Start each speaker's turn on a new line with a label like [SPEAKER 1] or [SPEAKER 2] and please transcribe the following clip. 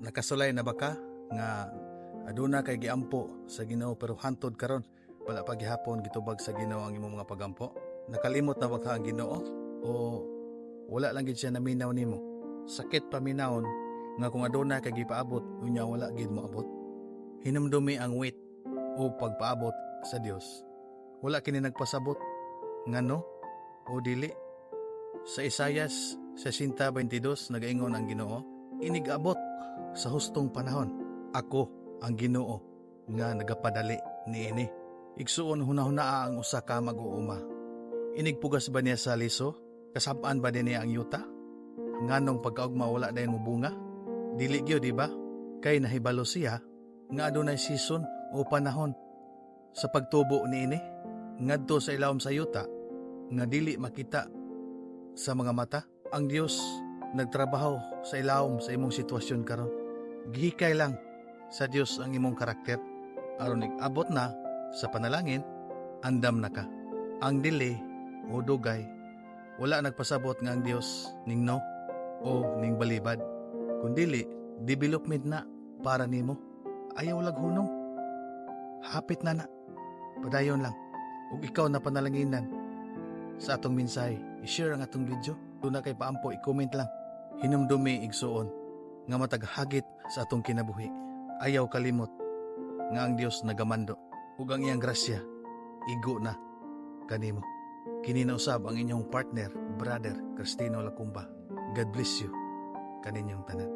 [SPEAKER 1] Nakasulay na ba ka nga aduna kay giampo sa Ginoo pero hantod karon wala pa gihapon gitubag sa Ginoo ang imong mga pagampo? Nakalimot na ba ka ang Ginoo o wala lang gid siya naminaw nimo? Sakit paminawon nga kung aduna kay gipaabot unya wala gid mo abot. Hinumdumi ang wait o pagpaabot sa Dios. Wala kini nagpasabot ngano o dili. Sa Isayas 60:22 nagaingon ang Ginoo, inigabot sa hustong panahon. Ako ang Ginoo nga nagapadali niini. Igsuon hunahunaa ang usa ka mag-uuma. Inigpugas ba niya sa liso? Kasab-an ba niya ang yuta? Nganong pagkaugma wala dayon mo bunga? Dili gyud di ba? Kay nahibalo siya nga adunay season o panahon sa pagtubo niini. Ngadto sa ilawom sa yuta nga dili makita sa mga mata. Ang Dios nagtrabaho sa ilawom sa imong sitwasyon karon. Gihikay lang sa Dios ang imong karakter aron ig-abot na sa panalangin, andam na ka. Ang dili o dugay wala nagpasabot nga ang Dios ning no o ning balibad, kundili development na para nimo. Ayaw laghunong, hapit na padayon lang. Ug ikaw na panalanginan sa atong mensahe, i-share ang atong video. Doon na kay paampo, i-comment lang. Hinumdumi igsuon nga mataghagit sa atong kinabuhi. Ayaw kalimot nga ang Dios nagamando ug ang iyang grasya igo na kanimo. Kini na usab ang inyong partner, brother Cristino Lacumba. God bless you kaninyong tanan.